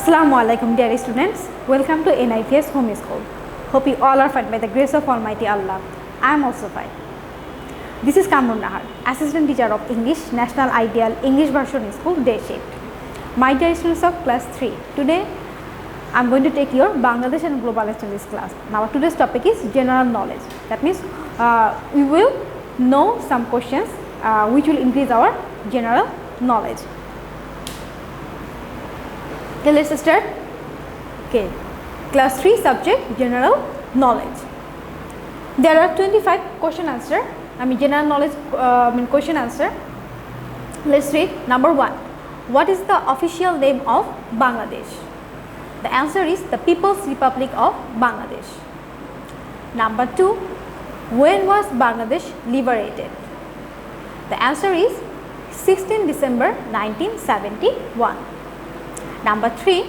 Assalamu alaikum dear students, welcome to NIPS Home School. Hope you all are fine by the grace of Almighty Allah. I am also fine. This is Kamrun, Assistant Teacher of English, National Ideal English Version School, Day Shift. My dear students of class 3, today I am going to take your Bangladesh and Global Studies class. Now today's topic is general knowledge. That means we will know some questions which will increase our general knowledge. Okay, let's start. Okay, class 3 subject general knowledge. There are 25 question answer. General knowledge question answer. Let's read. Number 1. What is the official name of Bangladesh? The answer is the People's Republic of Bangladesh. Number 2. When was Bangladesh liberated? The answer is 16 December 1971. Number 3.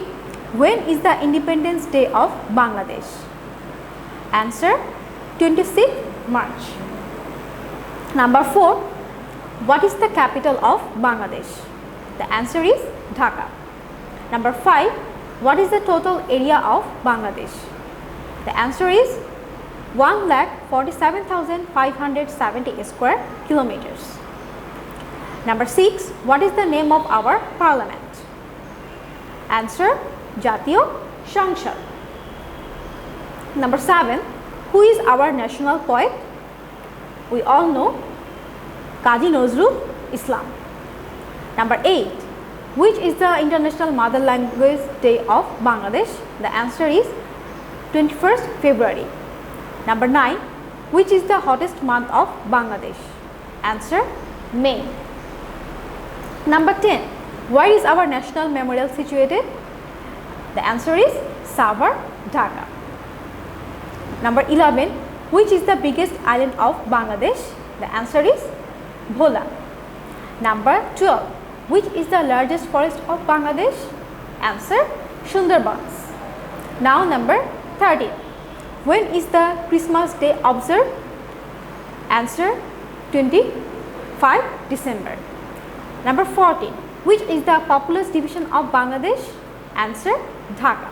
When is the Independence Day of Bangladesh? Answer 26 March. Number 4. What is the capital of Bangladesh? The answer is Dhaka. Number 5. What is the total area of Bangladesh? The answer is 1,47,570 square kilometers. Number 6. What is the name of our parliament? Answer Jatiyo Sangshad. Number 7. Who is our national poet? We all know Kazi Nazrul Islam. Number 8. Which is the International Mother Language Day of Bangladesh? The answer is 21st February. Number 9. Which is the hottest month of Bangladesh? Answer May. Number 10. Where is our national memorial situated? The answer is Savar, Dhaka. Number 11. Which is the biggest island of Bangladesh? The answer is Bhola. Number 12. Which is the largest forest of Bangladesh? Answer Sundarbans. Now number 13. When is the Christmas Day observed? Answer 25 December. Number 14. Which is the populous division of Bangladesh? Answer Dhaka.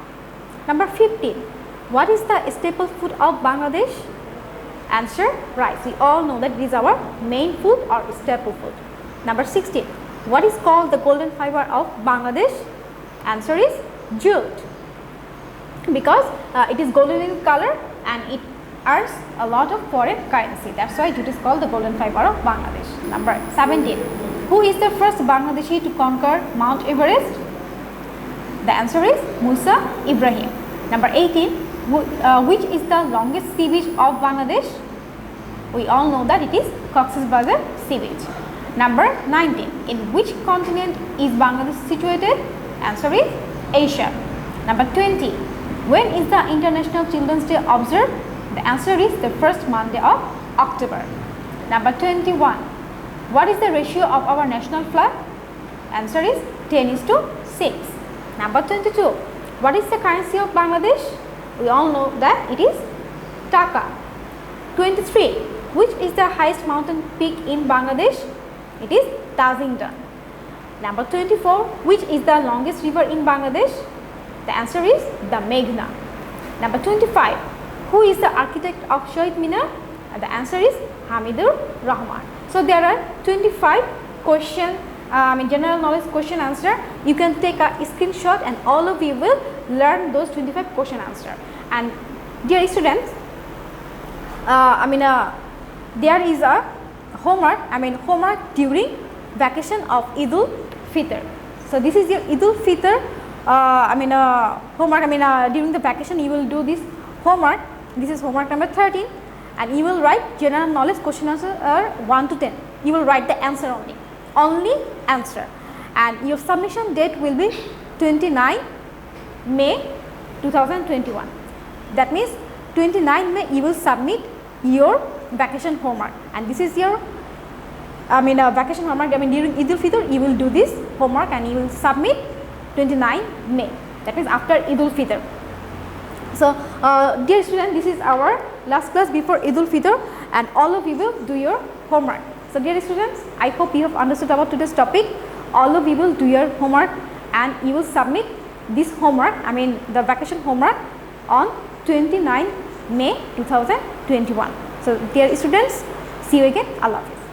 Number 15. What is the staple food of Bangladesh? Answer rice. We all know that this is our main food or staple food. Number 16. What is called the golden fiber of Bangladesh? Answer is jute. Because it is golden in color and it earns a lot of foreign currency. That's why jute is called the golden fiber of Bangladesh. Number 17. Who is the first Bangladeshi to conquer Mount Everest? The answer is Musa Ibrahim. Number 18. Which is the longest sea beach of Bangladesh? We all know that it is Cox's Bazar sea beach. Number 19. In which continent is Bangladesh situated? Answer is Asia. Number 20. When is the International Children's Day observed? The answer is the first Monday of October. Number 21. What is the ratio of our national flag? Answer is 10:6. Number 22. What is the currency of Bangladesh? We all know that it is Taka. 23. Which is the highest mountain peak in Bangladesh? It is Tazingdan. Number 24. Which is the longest river in Bangladesh? The answer is the Meghna. Number 25. Who is the architect of Shahid Minar? The answer is Hamidur Rahman. So there are 25 question, general knowledge question answer. You can take a screenshot and all of you will learn those 25 question answer. And dear students, there is a homework, during vacation of Idul Fitr. So this is your Idul Fitr, homework, during the vacation you will do this homework. This is homework number 13 and you will write general knowledge question answer 1 to 10. You will write the answer only answer, and your submission date will be 29 May 2021. That means 29 May you will submit your vacation homework, and this is your vacation homework. During Idul Fitr you will do this homework and you will submit 29 May. That means after Idul Fitr. So dear students, this is our last class before Idul Fitr and all of you will do your homework. So dear students, I hope you have understood about today's topic. All of you will do your homework and you will submit this homework, I mean the vacation homework on 29 May 2021. So dear students, see you again. Allah Hafiz.